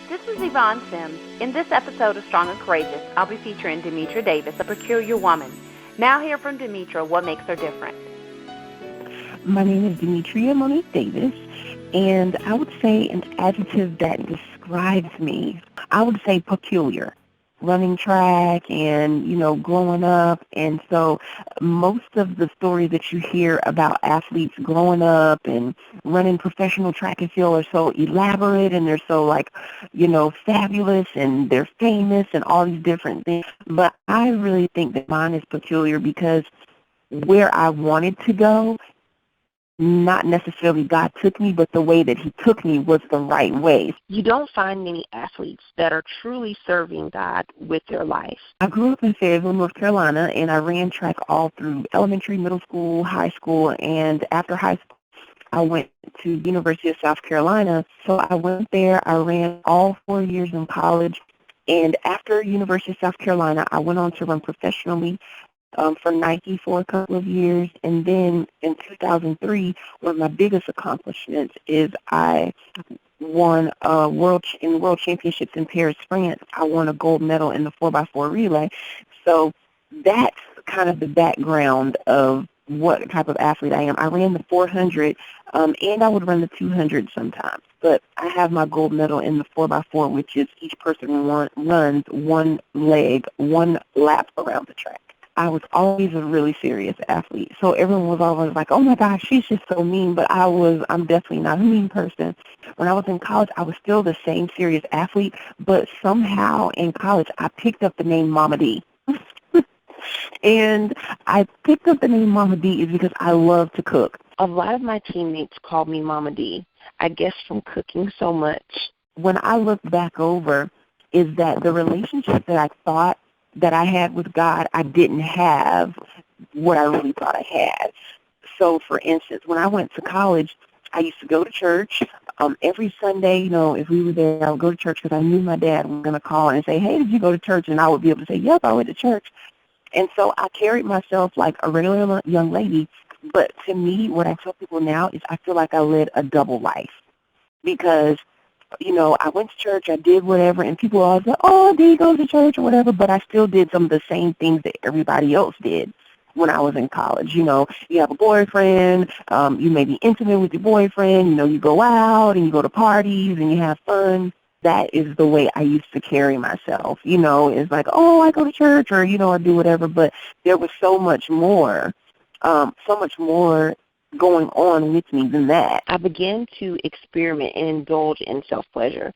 This is Yvonne Sims. In this episode of Strong and Courageous, I'll be featuring Demetria Davis, a peculiar woman. Now hear from Demetria what makes her different. My name is Demetria Monique Davis, and I would say an adjective that describes me, I would say peculiar. Running track and, growing up. And so most of the stories that you hear about athletes growing up and running professional track and field are so elaborate and they're so fabulous and they're famous and all these different things. But I really think that mine is peculiar because where I wanted to go, not necessarily God took me, but the way that he took me was the right way. You don't find many athletes that are truly serving God with their life. I grew up in Fayetteville, North Carolina, and I ran track all through elementary, middle school, high school, and after high school, I went to the University of South Carolina. So I went there, I ran all 4 years in college, and after University of South Carolina, I went on to run professionally for Nike for a couple of years, and then in 2003, one of my biggest accomplishments is I won world championships in Paris, France. I won a gold medal in the 4x4 relay. So that's kind of the background of what type of athlete I am. I ran the 400, and I would run the 200 sometimes. But I have my gold medal in the 4x4, which is each person runs one leg, one lap around the track. I was always a really serious athlete. So everyone was always like, oh, my gosh, she's just so mean. But I'm definitely not a mean person. When I was in college, I was still the same serious athlete. But somehow in college, I picked up the name Mama D. And I picked up the name Mama D is because I love to cook. A lot of my teammates called me Mama D, I guess from cooking so much. When I look back over, is that the relationship that I thought that I had with God, I didn't have what I really thought I had. So, for instance, when I went to college, I used to go to church. Every Sunday, if we were there, I would go to church because I knew my dad was going to call and say, hey, did you go to church? And I would be able to say, yep, I went to church. And so I carried myself like a regular young lady. But to me, what I tell people now is I feel like I led a double life because I went to church, I did whatever, and people always say, oh, Dee goes to church or whatever, but I still did some of the same things that everybody else did when I was in college. You have a boyfriend, you may be intimate with your boyfriend, you go out and you go to parties and you have fun. That is the way I used to carry myself. It's like, oh, I go to church or, I do whatever, but there was so much more going on with me than that. I began to experiment and indulge in self-pleasure,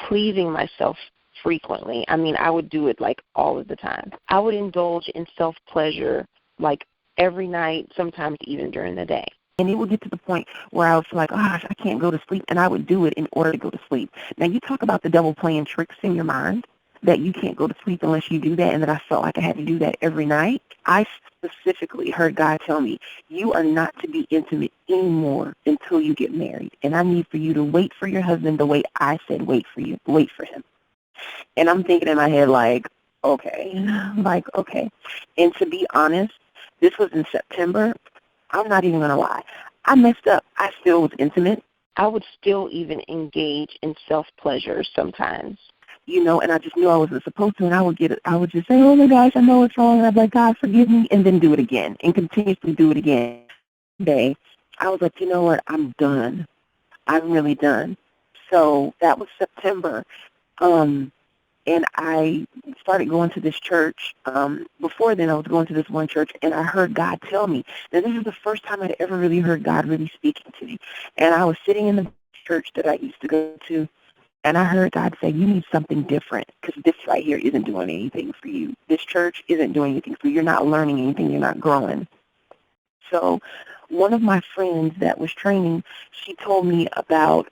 pleasing myself frequently. I would do it like all of the time. I would indulge in self-pleasure like every night, sometimes even during the day. And it would get to the point where I was like, oh, gosh, I can't go to sleep, and I would do it in order to go to sleep. Now, you talk about the devil playing tricks in your mind, that you can't go to sleep unless you do that, and that I felt like I had to do that every night. I specifically heard God tell me, you are not to be intimate anymore until you get married, and I need for you to wait for your husband the way I said wait for him. And I'm thinking in my head okay. And to be honest, this was in September. I'm not even going to lie. I messed up. I still was intimate. I would still even engage in self-pleasure sometimes. And I just knew I wasn't supposed to, and I would just say, oh my gosh, I know it's wrong, and I'd be like, God, forgive me, and then do it again, and continuously do it again. One day, I was like, you know what, I'm done. I'm really done. So that was September, and I started going to this church. Before then, I was going to this one church, and I heard God tell me. Now, this is the first time I'd ever really heard God really speaking to me, and I was sitting in the church that I used to go to, and I heard God say, you need something different because this right here isn't doing anything for you. This church isn't doing anything for you. You're not learning anything. You're not growing. So one of my friends that was training, she told me about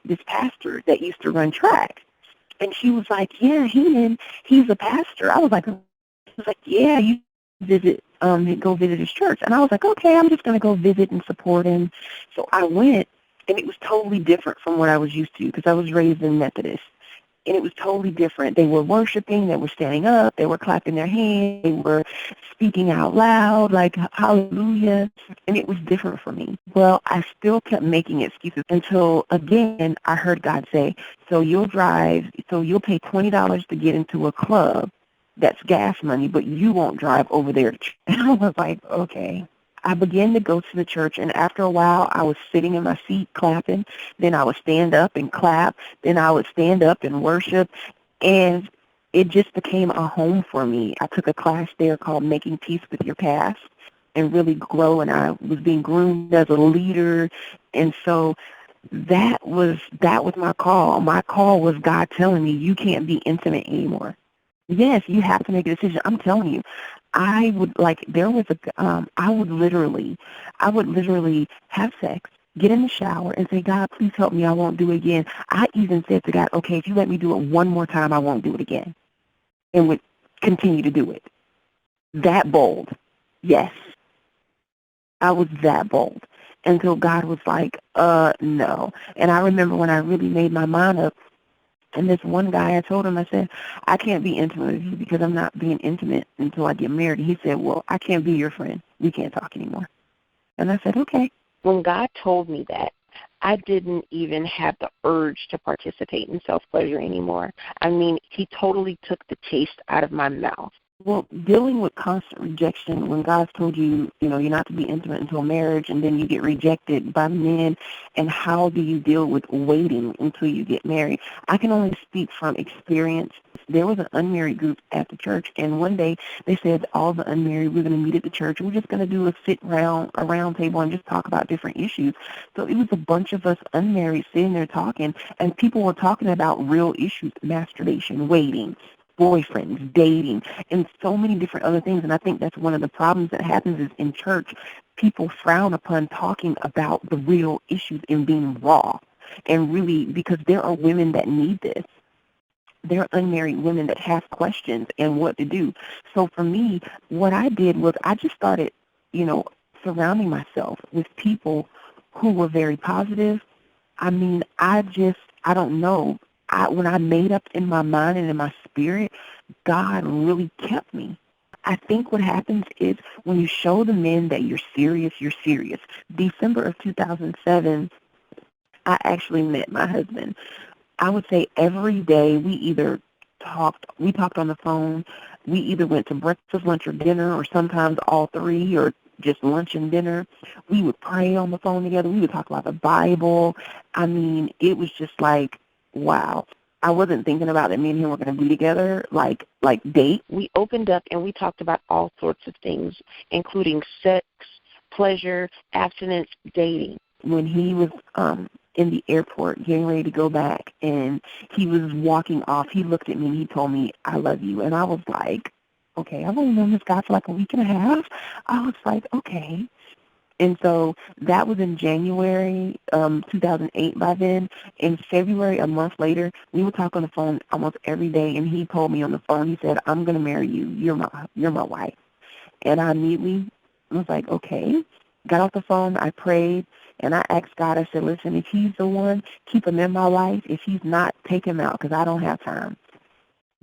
this pastor that used to run track. And she was like, yeah, he's a pastor. I was like, yeah, you go visit his church. And I was like, okay, I'm just going to go visit and support him. So I went. And it was totally different from what I was used to because I was raised in Methodist. and it was totally different. They were worshiping, they were standing up, they were clapping their hands, they were speaking out loud, like, hallelujah, and it was different for me. Well, I still kept making excuses until, again, I heard God say, so you'll pay $20 to get into a club that's gas money, but you won't drive over there. And I was like, okay. I began to go to the church, and after a while, I was sitting in my seat clapping. Then I would stand up and clap. Then I would stand up and worship, and it just became a home for me. I took a class there called Making Peace with Your Past and really grow, and I was being groomed as a leader, and so that was my call. My call was God telling me, you can't be intimate anymore. Yes, you have to make a decision. I'm telling you, I would I would literally have sex, get in the shower, and say, God, please help me. I won't do it again. I even said to God, okay, if you let me do it one more time, I won't do it again, and would continue to do it. That bold. Yes, I was that bold until God was like, no. And I remember when I really made my mind up, and this one guy, I told him, I said, I can't be intimate with you because I'm not being intimate until I get married. He said, well, I can't be your friend. We can't talk anymore. And I said, okay. When God told me that, I didn't even have the urge to participate in self-pleasure anymore. I mean, he totally took the taste out of my mouth. Well, dealing with constant rejection, when God's told you, you're not to be intimate until marriage, and then you get rejected by men, and how do you deal with waiting until you get married? I can only speak from experience. There was an unmarried group at the church, and one day they said, all the unmarried, we're going to meet at the church, and we're just going to do a round table and just talk about different issues. So it was a bunch of us unmarried sitting there talking, and people were talking about real issues, masturbation, waiting, boyfriends, dating, and so many different other things. And I think that's one of the problems that happens is in church, people frown upon talking about the real issues and being raw. And really, because there are women that need this. There are unmarried women that have questions and what to do. So for me, what I did was I just started, surrounding myself with people who were very positive. I mean, I don't know. When I made up in my mind and in my spirit, God really kept me. I think what happens is when you show the men that you're serious, you're serious. December of 2007, I actually met my husband. I would say every day we talked on the phone. We either went to breakfast, lunch, or dinner, or sometimes all three, or just lunch and dinner. We would pray on the phone together. We would talk about the Bible. I mean, it was just like, wow. I wasn't thinking about that me and him were going to be together, like date. We opened up and we talked about all sorts of things, including sex, pleasure, abstinence, dating. When he was in the airport getting ready to go back and he was walking off, he looked at me and he told me, I love you. And I was like, okay, I've only known this guy for like a week and a half. I was like, okay. And so that was in January 2008 by then. In February, a month later, we would talk on the phone almost every day, and he told me on the phone, he said, I'm going to marry you. You're my wife. And I immediately was like, okay. Got off the phone, I prayed, and I asked God, I said, listen, if he's the one, keep him in my life. If he's not, take him out because I don't have time.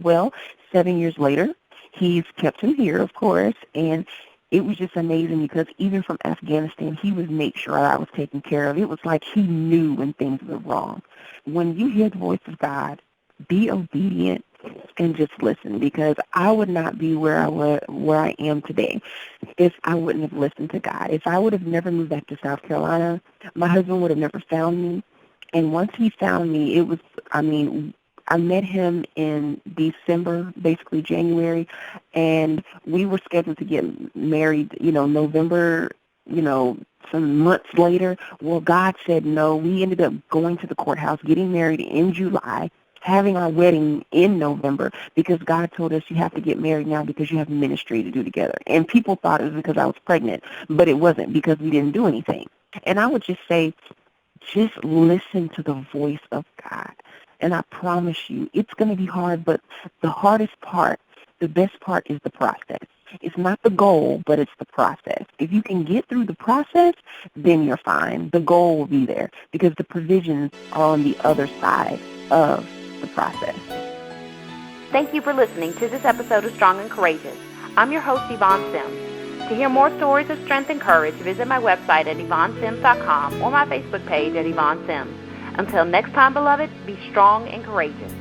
Well, 7 years later, he's kept him here, of course, and it was just amazing because even from Afghanistan, he would make sure I was taken care of. It was like he knew when things were wrong. When you hear the voice of God, be obedient and just listen, because I would not be where I am today if I wouldn't have listened to God. If I would have never moved back to South Carolina, my husband would have never found me. And once he found me, I met him in December, basically January, and we were scheduled to get married, November, some months later. Well, God said no. We ended up going to the courthouse, getting married in July, having our wedding in November, because God told us you have to get married now because you have ministry to do together. And people thought it was because I was pregnant, but it wasn't, because we didn't do anything. And I would just say, just listen to the voice of God. And I promise you, it's going to be hard, but the hardest part, the best part is the process. It's not the goal, but it's the process. If you can get through the process, then you're fine. The goal will be there because the provisions are on the other side of the process. Thank you for listening to this episode of Strong and Courageous. I'm your host, Yvonne Sims. To hear more stories of strength and courage, visit my website at YvonneSims.com or my Facebook page at Yvonne Sims. Until next time, beloved, be strong and courageous.